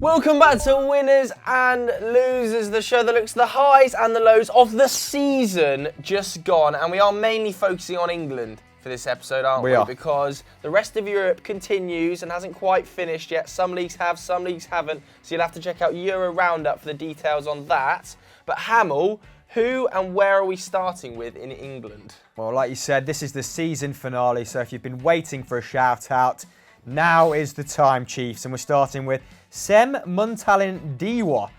Welcome back to Winners and Losers, the show that looks at the highs and the lows of the season just gone. And we are mainly focusing on England for this episode, aren't we? Because the rest of Europe continues and hasn't quite finished yet. Some leagues have, some leagues haven't. So you'll have to check out Euro Roundup for the details on that. But Hamill, who and where are we starting with in England? Well, like you said, this is the season finale. So if you've been waiting for a shout out, now is the time, Chiefs. And we're starting with Sem Muntalin Diwa.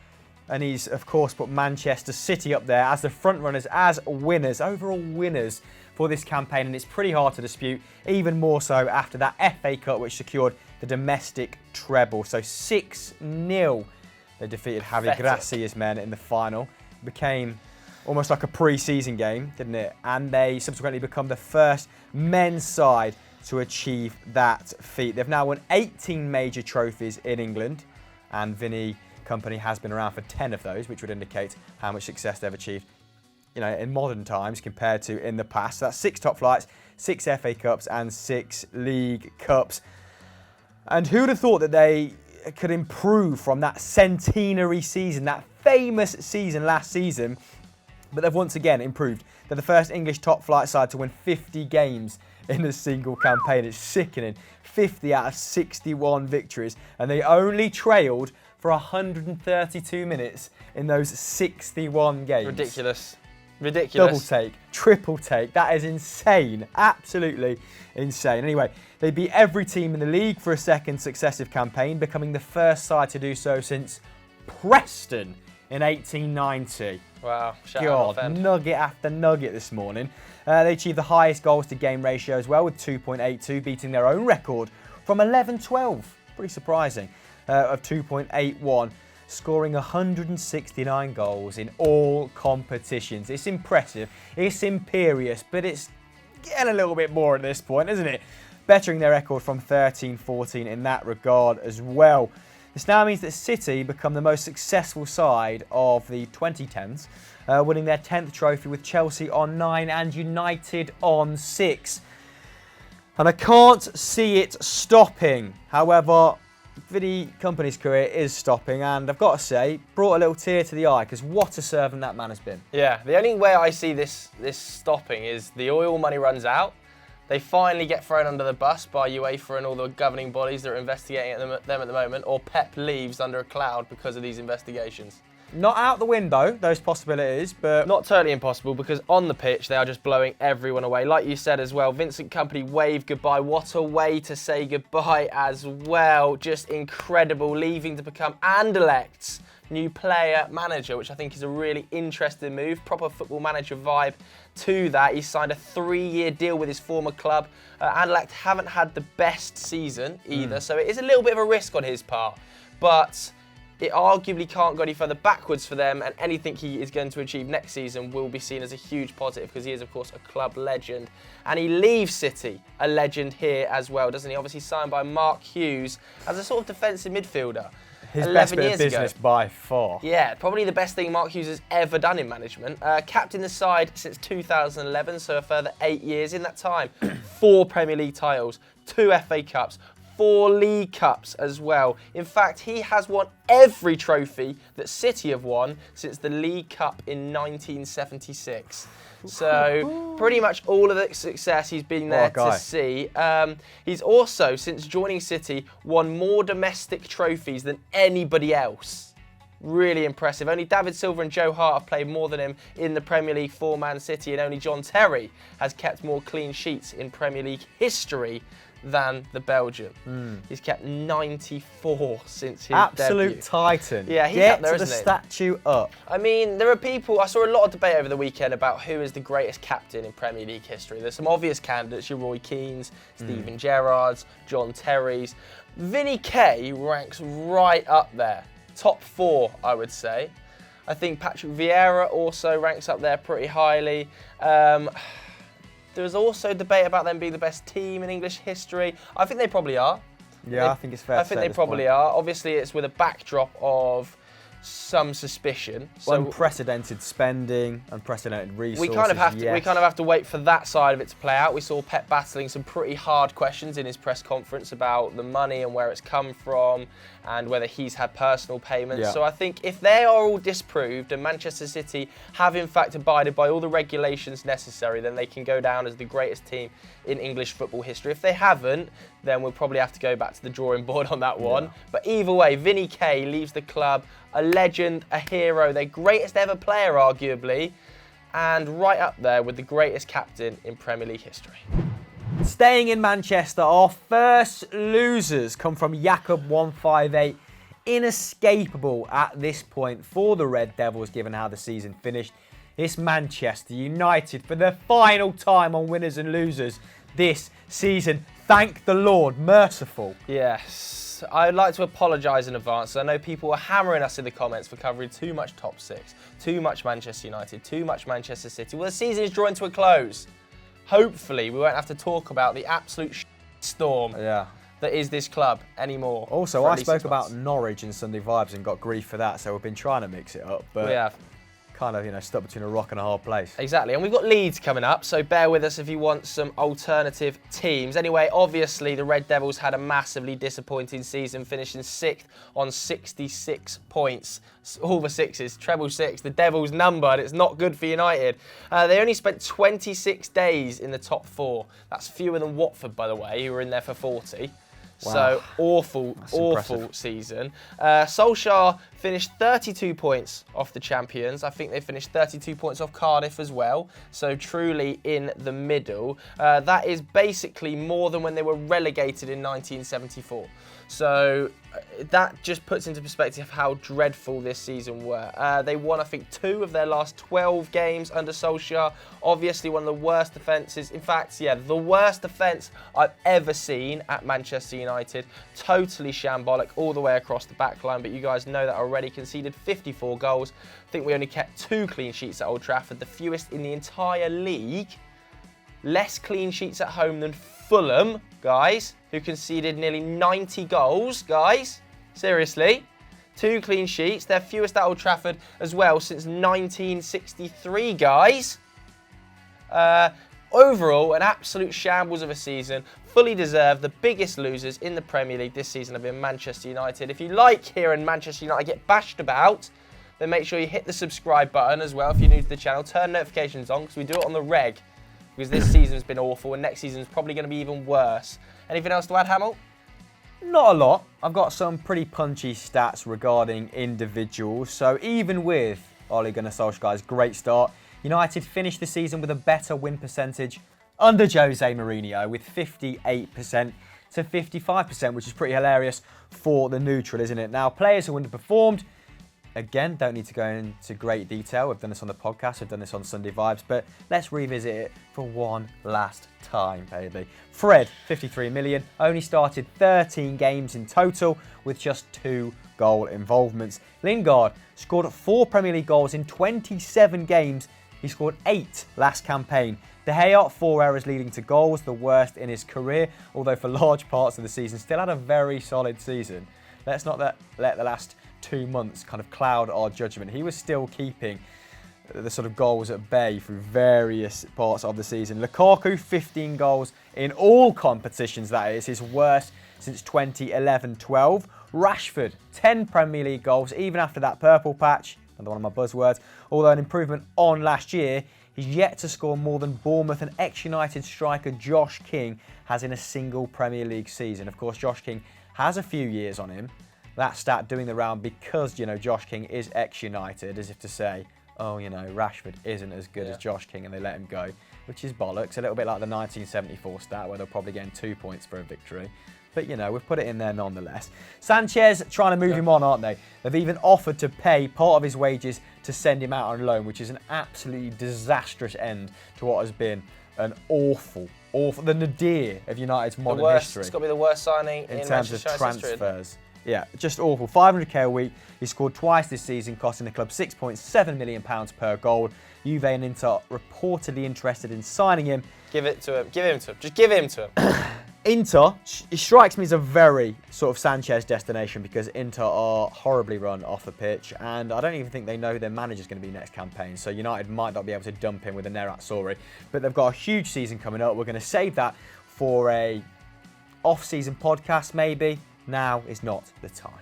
And he's, of course, put Manchester City up there as the front runners, as winners, overall winners for this campaign. And it's pretty hard to dispute, even more so after that FA Cup, which secured the domestic treble. So 6-0, they defeated Javi Gracia's men in the final. It became almost like a pre-season game, didn't it? And they subsequently become the first men's side to achieve that feat. They've now won 18 major trophies in England, and Vinny Company has been around for 10 of those, which would indicate how much success they've achieved, in modern times compared to in the past. So that's 6 top flights, 6 FA Cups, and 6 League Cups. And who'd have thought that they could improve from that centenary season, that famous season last season? But they've once again improved. They're the first English top flight side to win 50 games in a single campaign. It's sickening. 50 out of 61 victories. And they only trailed for 132 minutes in those 61 games. Ridiculous. Double take, triple take. That is insane. Absolutely insane. Anyway, they beat every team in the league for a second successive campaign, becoming the first side to do so since Preston in 1890. Wow, God, nugget after nugget this morning. They achieved the highest goals to game ratio as well with 2.82, beating their own record from 11-12. Pretty surprising, of 2.81, scoring 169 goals in all competitions. It's impressive, it's imperious, but it's getting a little bit more at this point, isn't it? Bettering their record from 13-14 in that regard as well. This now means that City become the most successful side of the 2010s, winning their 10th trophy with Chelsea on 9 and United on 6. And I can't see it stopping. However, Vinny Company's career is stopping, and I've got to say, brought a little tear to the eye, because what a servant that man has been. Yeah, the only way I see this stopping is the oil money runs out. They finally get thrown under the bus by UEFA and all the governing bodies that are investigating them at the moment, or Pep leaves under a cloud because of these investigations. Not out the window, those possibilities, but not totally impossible, because on the pitch they are just blowing everyone away. Like you said as well, Vincent Kompany waved goodbye. What a way to say goodbye as well. Just incredible, leaving to become Anderlecht's new player manager, which I think is a really interesting move. Proper football manager vibe to that. He signed a 3-year deal with his former club. Anderlecht haven't had the best season either, so it is a little bit of a risk on his part, but it arguably can't go any further backwards for them, and anything he is going to achieve next season will be seen as a huge positive, because he is, of course, a club legend. And he leaves City a legend here as well, doesn't he? Obviously signed by Mark Hughes as a sort of defensive midfielder. His best bit of business by far. Yeah, probably the best thing Mark Hughes has ever done in management. Captained the side since 2011, so a further 8 years. In that time, 4 Premier League titles, 2 FA Cups, 4 League Cups as well. In fact, he has won every trophy that City have won since the League Cup in 1976. So pretty much all of the success he's been there to see. He's also, since joining City, won more domestic trophies than anybody else. Really impressive. Only David Silva and Joe Hart have played more than him in the Premier League for Man City, and only John Terry has kept more clean sheets in Premier League history than the Belgian. He's kept 94 since his absolute debut. Titan. Yeah, he's Get up there, the isn't he? statue up. I mean, there are people, I saw a lot of debate over the weekend about who is the greatest captain in Premier League history. There's some obvious candidates, your Roy Keanes, Steven Gerrards, John Terry's. Vinny K ranks right up there. Top 4, I would say. I think Patrick Vieira also ranks up there pretty highly. There's also debate about them being the best team in English history. I think they probably are. Yeah, I think it's fair to say I think they probably are. Obviously, it's with a backdrop of some suspicion. So unprecedented spending, unprecedented resources. We kind of have to wait for that side of it to play out. We saw Pep battling some pretty hard questions in his press conference about the money and where it's come from, and whether he's had personal payments. Yeah. So I think if they are all disproved and Manchester City have in fact abided by all the regulations necessary, then they can go down as the greatest team in English football history. If they haven't, then we'll probably have to go back to the drawing board on that one. Yeah. But either way, Vinny Kay leaves the club a legend, a hero, their greatest ever player arguably, and right up there with the greatest captain in Premier League history. Staying in Manchester, our first losers come from Jacob158. Inescapable at this point for the Red Devils, given how the season finished. It's Manchester United for the final time on winners and losers this season. Thank the Lord, merciful. Yes, I'd like to apologise in advance. I know people were hammering us in the comments for covering too much top six, too much Manchester United, too much Manchester City. Well, the season is drawing to a close. Hopefully, we won't have to talk about the absolute storm that is this club anymore. Also, I spoke about Norwich and Sunday Vibes and got grief for that, so we've been trying to mix it up, but we have. Kind of, stuck between a rock and a hard place. Exactly, and we've got Leeds coming up, so bear with us if you want some alternative teams. Anyway, obviously, the Red Devils had a massively disappointing season, finishing 6th on 66 points. All the sixes, treble six, the Devils numbered. It's not good for United. They only spent 26 days in the top 4. That's fewer than Watford, by the way, who were in there for 40. Wow. So awful Impressive. season. Solskjaer finished 32 points off the champions. I think they finished 32 points off Cardiff as well. So truly in the middle. That is basically more than when they were relegated in 1974. So that just puts into perspective how dreadful this season were. They won, I think, 2 of their last 12 games under Solskjaer. Obviously, one of the worst defences. In fact, the worst defence I've ever seen at Manchester United. Totally shambolic all the way across the back line. But you guys know that already. Conceded 54 goals. I think we only kept 2 clean sheets at Old Trafford, the fewest in the entire league. Less clean sheets at home than Fulham, guys, who conceded nearly 90 goals, guys. Seriously. 2 clean sheets. Their fewest at Old Trafford as well since 1963, guys. Overall, an absolute shambles of a season. Fully deserved. The biggest losers in the Premier League this season have been Manchester United. If you like hearing Manchester United get bashed about, then make sure you hit the subscribe button as well if you're new to the channel. Turn notifications on because we do it on the reg. Because this season's been awful and next season's probably going to be even worse. Anything else to add, Hamill? Not a lot. I've got some pretty punchy stats regarding individuals. So even with Ole Gunnar Solskjaer's great start, United finished the season with a better win percentage under Jose Mourinho with 58% to 55%, which is pretty hilarious for the neutral, isn't it? Now, players who underperformed, again, don't need to go into great detail. We've done this on the podcast, we've done this on Sunday Vibes, but let's revisit it for one last time, baby. Fred, 53 million, only started 13 games in total with just 2 goal involvements. Lingard scored 4 Premier League goals in 27 games. He scored 8 last campaign. De Gea, 4 errors leading to goals, the worst in his career, although for large parts of the season still had a very solid season. Let's not let the last 2 months kind of cloud our judgment. He was still keeping the sort of goals at bay through various parts of the season. Lukaku, 15 goals in all competitions, that is his worst since 2011-12. Rashford, 10 Premier League goals, even after that purple patch, another one of my buzzwords, although an improvement on last year. He's yet to score more than Bournemouth and ex-United striker Josh King has in a single Premier League season. Of course, Josh King has a few years on him. That stat doing the round because, Josh King is ex-United, as if to say, oh, Rashford isn't as good as Josh King and they let him go, which is bollocks. A little bit like the 1974 stat where they're probably getting 2 points for a victory. But, we've put it in there nonetheless. Sanchez trying to move him on, aren't they? They've even offered to pay part of his wages to send him out on loan, which is an absolutely disastrous end to what has been an awful, the nadir of United's modern history. It's got to be the worst signing in terms of Manchester United's transfers. history. Yeah, just awful. 500k a week. He scored twice this season, costing the club £6.7 million per goal. Juve and Inter reportedly interested in signing him. Give it to him. Give him to him. Just give him to him. Inter, it strikes me as a very sort of Sanchez destination because Inter are horribly run off the pitch and I don't even think they know who their manager's going to be next campaign. So United might not be able to dump him with a Nerat Sori. But they've got a huge season coming up. We're going to save that for a off-season podcast maybe. now is not the time.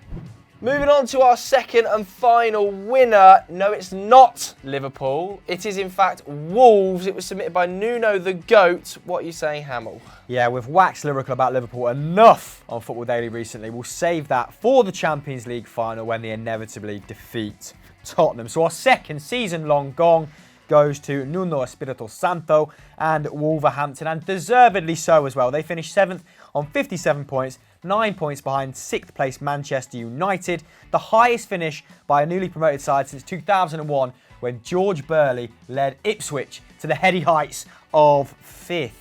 Moving on to our second and final winner. No, it's not Liverpool. It is, in fact, Wolves. It was submitted by Nuno the GOAT. What are you saying, Hamill? Yeah, we've waxed lyrical about Liverpool enough on Football Daily recently. We'll save that for the Champions League final when they inevitably defeat Tottenham. So our second season-long gong goes to Nuno Espirito Santo and Wolverhampton, and deservedly so as well. They finished 7th on 57 points, 9 points behind 6th place Manchester United, the highest finish by a newly promoted side since 2001 when George Burley led Ipswich to the heady heights of 5th.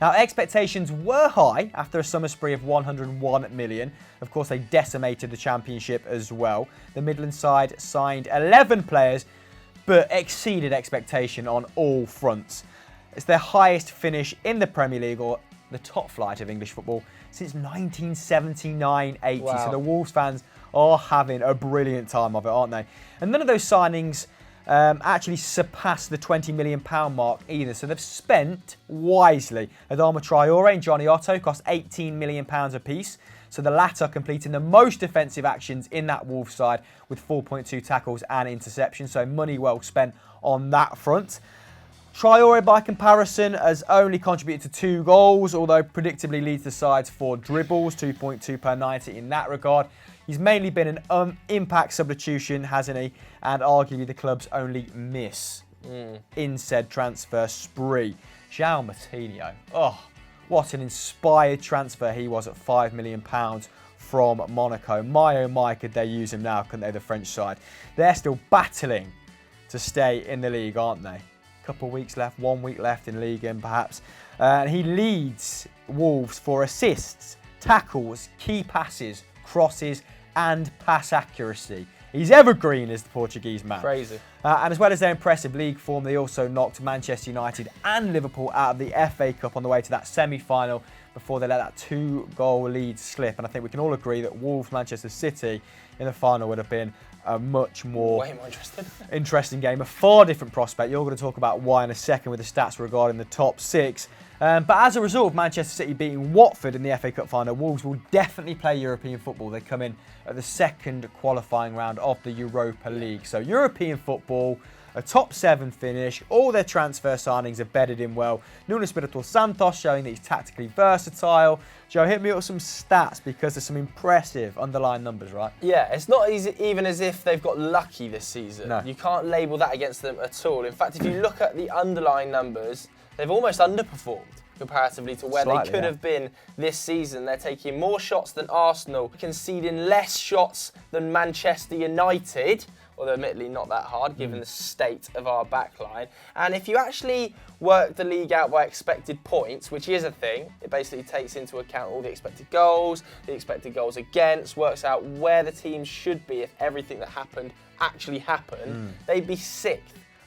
Now, expectations were high after a summer spree of 101 million. Of course, they decimated the Championship as well. The Midland side signed 11 players, but exceeded expectation on all fronts. It's their highest finish in the Premier League, or the top flight of English football, since 1979-80. Wow. So the Wolves fans are having a brilliant time of it, aren't they? And none of those signings actually surpassed the £20 million mark either. So they've spent wisely. Adama Traore and Johnny Otto cost £18 million apiece. So the latter completing the most defensive actions in that Wolves side with 4.2 tackles and interceptions. So money well spent on that front. Traore, by comparison, has only contributed to 2 goals, although predictably leads the side to 4 dribbles, 2.2 per 90 in that regard. He's mainly been an impact substitution, hasn't he? And arguably the club's only miss in said transfer spree. João Moutinho. Oh, what an inspired transfer he was at £5 million from Monaco. My oh my, could they use him now, couldn't they, the French side? They're still battling to stay in the league, aren't they? Couple of weeks left, 1 week left in Ligue 1 perhaps. And he leads Wolves for assists, tackles, key passes, crosses and pass accuracy. He's evergreen as the Portuguese man. Crazy. And as well as their impressive league form, they also knocked Manchester United and Liverpool out of the FA Cup on the way to that semi-final before they let that 2-goal lead slip. And I think we can all agree that Wolves-Manchester City in the final would have been a much more Way more interesting game, a far different prospect. You're going to talk about why in a second with the stats regarding the top 6. But as a result of Manchester City beating Watford in the FA Cup final, Wolves will definitely play European football. They come in at the second qualifying round of the Europa League. So European football, a top 7 finish, all their transfer signings have bedded in well. Nuno Espirito Santo showing that he's tactically versatile. Joe, hit me up with some stats because there's some impressive underlying numbers, right? Yeah, it's not easy, even as if they've got lucky this season. No. You can't label that against them at all. In fact, if you look at the underlying numbers, they've almost underperformed comparatively to where Slightly, they could have been this season. They're taking more shots than Arsenal, conceding less shots than Manchester United, although admittedly not that hard given the state of our backline. And if you actually work the league out by expected points, which is a thing, it basically takes into account all the expected goals, the expected goals against, works out where the team should be if everything that happened actually happened, they'd be 6th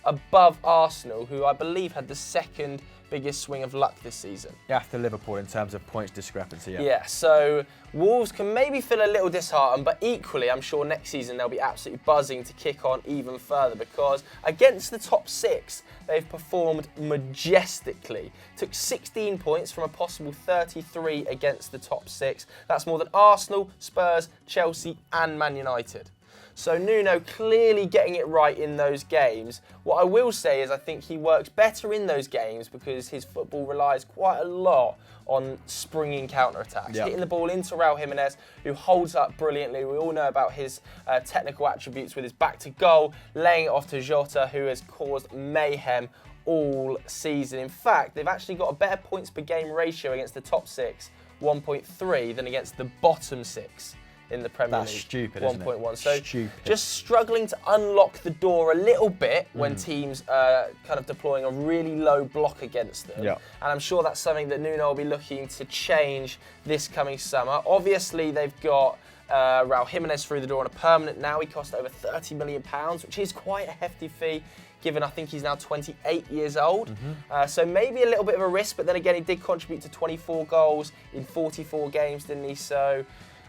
above Arsenal, who I believe had the second biggest swing of luck this season. After Liverpool in terms of points discrepancy, Yeah, so Wolves can maybe feel a little disheartened, but equally I'm sure next season they'll be absolutely buzzing to kick on even further because against the top 6, they've performed majestically. Took 16 points from a possible 33 against the top 6. That's more than Arsenal, Spurs, Chelsea and Man United. So Nuno clearly getting it right in those games. What I will say is I think he works better in those games because his football relies quite a lot on springing counter-attacks. Yep. Hitting the ball into Raul Jimenez, who holds up brilliantly. We all know about his technical attributes with his back to goal, laying it off to Jota, who has caused mayhem all season. In fact, they've actually got a better points per game ratio against the top 6, 1.3, than against the bottom 6. In the Premier League. That's stupid, isn't it? 1.1. So Stupid. just struggling to unlock the door a little bit when teams are kind of deploying a really low block against them. Yeah. And I'm sure that's something that Nuno will be looking to change this coming summer. Obviously, they've got Raul Jimenez through the door on a permanent now. He cost over £30 million, which is quite a hefty fee, given I think he's now 28 years old. So maybe a little bit of a risk, but then again, he did contribute to 24 goals in 44 games, didn't he? So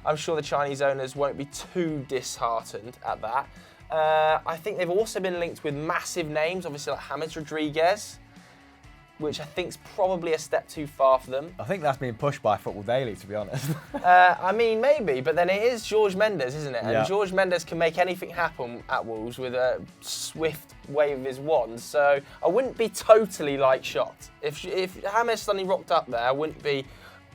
I'm sure the Chinese owners won't be too disheartened at that. I think they've also been linked with massive names, obviously like James Rodriguez. which I think is probably a step too far for them. I think that's being pushed by Football Daily, to be honest. I mean, maybe, but then it is George Mendes, isn't it? And Yeah. George Mendes can make anything happen at Wolves with a swift wave of his wand. So I wouldn't be totally shocked if James suddenly rocked up there. I wouldn't be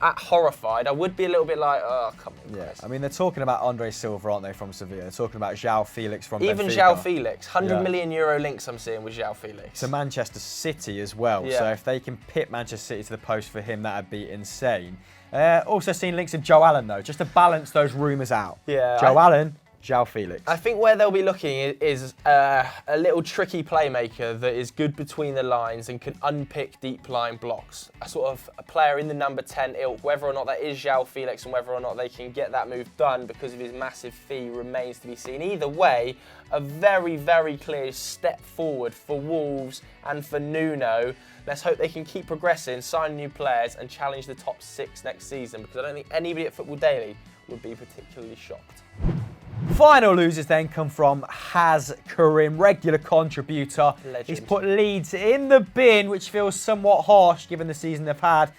horrified. I would be a little bit like, oh, come on, Yeah, Chris. I mean, they're talking about Andre Silva, aren't they, from Sevilla? They're talking about João Felix from Even Benfica. João Felix, €100 Yeah. million links I'm seeing with João Felix. To Manchester City as well. Yeah. So if they can pit Manchester City to the post for him, that'd be insane. Also seen links of Joe Allen, though, just to balance those rumours out. Yeah, Joe Allen, João Felix. I think where they'll be looking is a little tricky playmaker that is good between the lines and can unpick deep line blocks. A sort of a player in the number 10 ilk, whether or not that is João Felix and whether or not they can get that move done because of his massive fee remains to be seen. Either way, a very, very clear step forward for Wolves and for Nuno. Let's hope they can keep progressing, sign new players and challenge the top 6 next season, because I don't think anybody at Football Daily would be particularly shocked. Final losers then come from Haz Karim, regular contributor. Legend. He's put Leeds in the bin, which feels somewhat harsh given the season they've had.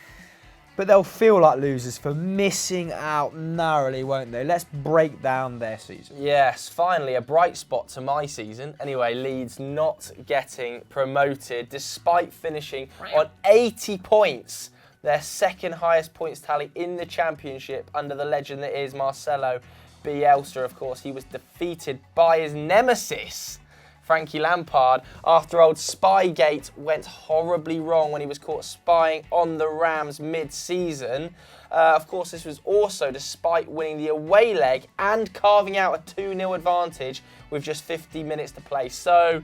But they'll feel like losers for missing out narrowly, won't they? Let's break down their season. Yes, finally a bright spot to my season. Anyway, Leeds not getting promoted despite finishing on 80 points. Their second highest points tally in the Championship under the legend that is Marcelo Bielsa. Of course, he was defeated by his nemesis, Frankie Lampard, after old Spygate went horribly wrong when he was caught spying on the Rams mid-season. Of course, this was also despite winning the away leg and carving out a 2-0 advantage with just 50 minutes to play. So,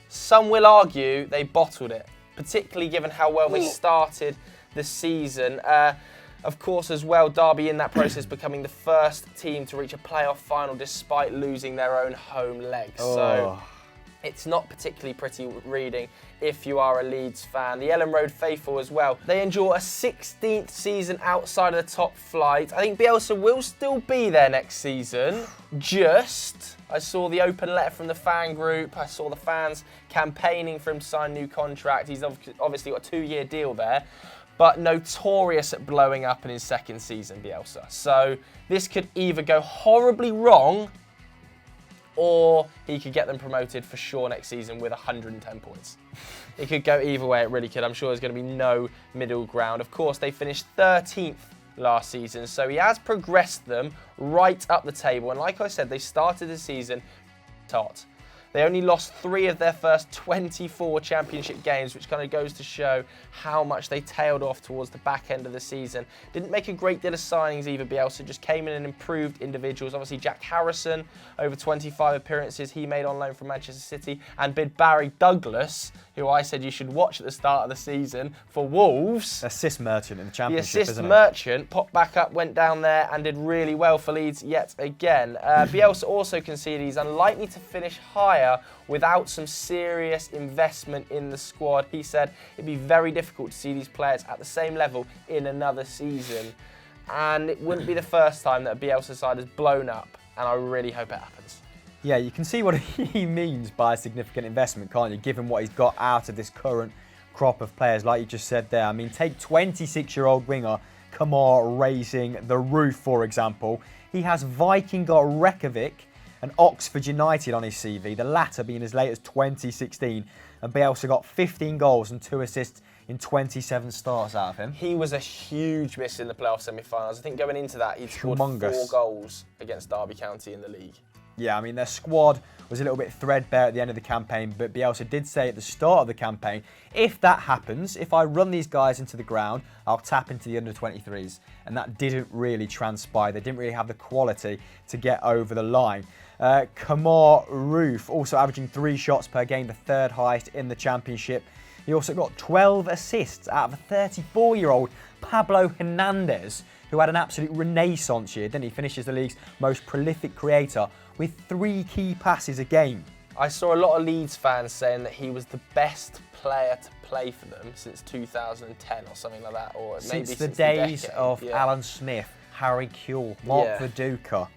some will argue they bottled it, particularly given how well they started the season. Of course, as well, Derby in that process becoming the first team to reach a playoff final despite losing their own home leg. So it's not particularly pretty reading if you are a Leeds fan. The Ellen Road faithful as well. They endure a 16th season outside of the top flight. I think Bielsa will still be there next season. I saw the open letter from the fan group. I saw the fans campaigning for him to sign a new contract. He's obviously got a 2-year deal there, but notorious at blowing up in his second season, Bielsa. So this could either go horribly wrong or he could get them promoted for sure next season with 110 points. It could go either way, it really could. I'm sure there's going to be no middle ground. Of course, they finished 13th last season, so he has progressed them right up the table. And like I said, they started the season hot. They only lost 3 of their first 24 championship games, which kind of goes to show how much they tailed off towards the back end of the season. Didn't make a great deal of signings either, Bielsa just came in and improved individuals. Obviously, Jack Harrison, over 25 appearances he made on loan from Manchester City, and bid Barry Douglas, who I said you should watch at the start of the season for Wolves. Assist merchant in the The Championship, assist isn't it? merchant popped back up, went down there and did really well for Leeds yet again. Bielsa also conceded he's unlikely to finish higher without some serious investment in the squad. He said it'd be very difficult to see these players at the same level in another season. And it wouldn't be the first time that a Bielsa side has blown up, and I really hope it happens. Yeah, you can see what he means by a significant investment, can't you? Given what he's got out of this current crop of players, like you just said there. I mean, take 26-year-old winger Kamar raising the roof, for example. He has Viking Reykjavik and Oxford United on his CV, the latter being as late as 2016. And Bielsa got 15 goals and 2 assists in 27 starts out of him. He was a huge miss in the playoff semi-finals. I think going into that, he'd scored 4 goals against Derby County in the league. Yeah, I mean, their squad was a little bit threadbare at the end of the campaign, but Bielsa did say at the start of the campaign, if that happens, if I run these guys into the ground, I'll tap into the under-23s. And that didn't really transpire. They didn't really have the quality to get over the line. Kamar Roof also averaging 3 shots per game, the 3rd highest in the Championship. He also got 12 assists out of a 34-year-old Pablo Hernandez, who had an absolute renaissance year, didn't he? Finishes the league's most prolific creator with 3 key passes a game. I saw a lot of Leeds fans saying that he was the best player to play for them since 2010 or something like that, or maybe Since the since days the decade. of Alan Smith, Harry Kewell, Mark Viduka,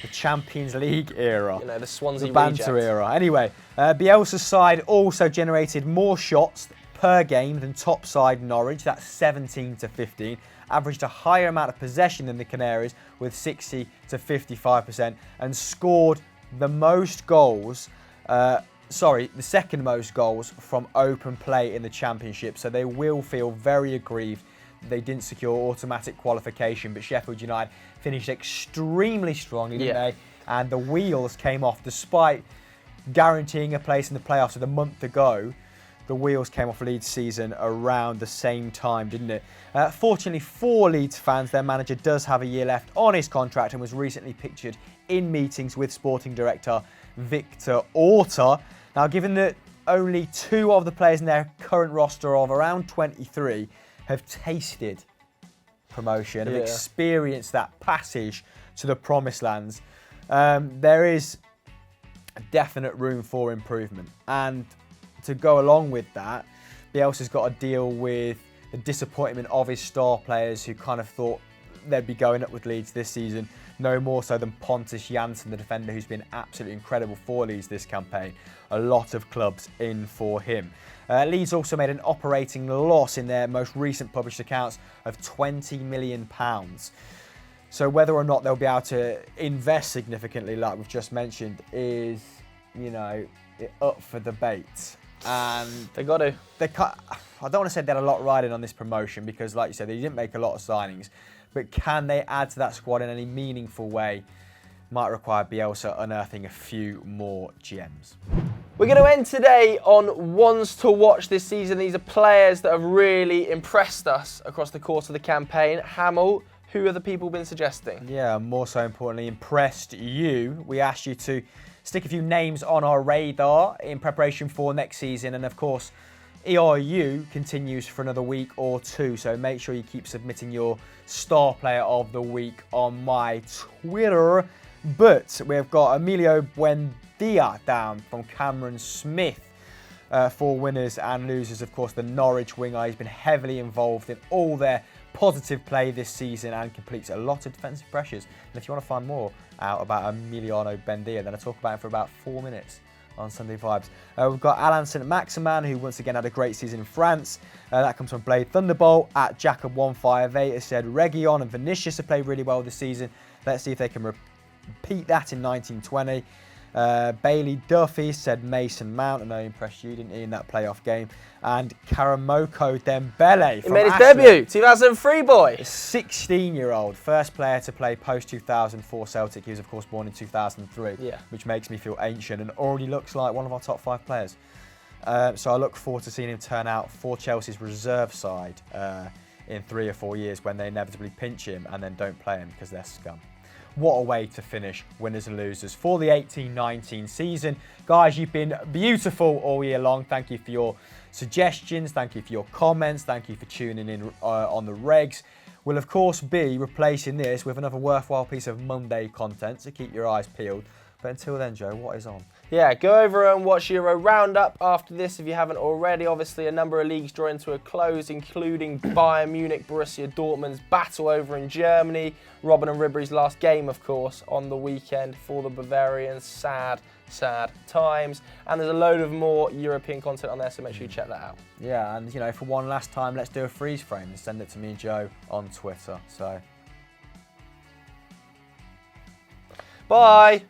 the Champions League era, You know, the Swansea the banter reject. era. Anyway, Bielsa's side also generated more shots per game than top side Norwich, that's 17 to 15. Averaged a higher amount of possession than the Canaries with 60 to 55%, and scored the most goals, the second most goals from open play in the Championship. So they will feel very aggrieved they didn't secure automatic qualification, but Sheffield United finished extremely strongly, didn't they? And the wheels came off despite guaranteeing a place in the playoffs with a month ago. The wheels came off Leeds' season around the same time, didn't it? Fortunately for Leeds fans, their manager does have a year left on his contract and was recently pictured in meetings with sporting director Victor Orta. Now, given that only 2 of the players in their current roster of around 23 have tasted promotion, have experienced that passage to the promised lands, there is definite room for improvement. And to go along with that, Bielsa's got to deal with the disappointment of his star players who kind of thought they'd be going up with Leeds this season, no more so than Pontus Jansson, the defender who's been absolutely incredible for Leeds this campaign. A lot of clubs in for him. Leeds also made an operating loss in their most recent published accounts of £20 million. So whether or not they'll be able to invest significantly, like we've just mentioned, is, up for debate. And they got to. I don't want to say they had a lot riding on this promotion because, like you said, they didn't make a lot of signings. But can they add to that squad in any meaningful way? Might require Bielsa unearthing a few more gems. We're going to end today on ones to watch this season. These are players that have really impressed us across the course of the campaign. Hamill, who have the people been suggesting? Yeah, more so importantly, impressed you. We asked you to stick a few names on our radar in preparation for next season. And of course, ERU continues for another week or 2. So make sure you keep submitting your star player of the week on my Twitter. But we've got Emilio Buendia down from Cameron Smith for winners and losers. Of course, the Norwich winger. He's been heavily involved in all their positive play this season and completes a lot of defensive pressures. And if you want to find more out about Emiliano Buendia, then I talk about it for about 4 minutes on Sunday Vibes. We've got Alain Saint-Maximin, who once again had a great season in France. That comes from Blade Thunderbolt. At Jacob158 has said Reguilon and Vinicius have played really well this season. Let's see if they can repeat that in 1920. Bailey Duffy said Mason Mount. I know he impressed you, didn't he, in that playoff game. And Karamoko Dembele. He made his debut, 2003 boy. A 16-year-old, first player to play post-2000 for Celtic. He was, of course, born in 2003, which makes me feel ancient and already looks like one of our top 5 players. So I look forward to seeing him turn out for Chelsea's reserve side in 3 or 4 years when they inevitably pinch him and then don't play him because they're scum. What a way to finish winners and losers for the 18-19 season. Guys, you've been beautiful all year long. Thank you for your suggestions. Thank you for your comments. Thank you for tuning in on the regs. We'll, of course, be replacing this with another worthwhile piece of Monday content, so keep your eyes peeled. But until then, Joe, what is on? Yeah, go over and watch Euro Roundup after this if you haven't already. Obviously, a number of leagues drawing to a close, including Bayern Munich, Borussia Dortmund's battle over in Germany. Robin and Ribery's last game, of course, on the weekend for the Bavarians. Sad, sad times. And there's a load of more European content on there, so make sure you check that out. Yeah, and, for one last time, let's do a freeze frame and send it to me and Joe on Twitter. So, bye.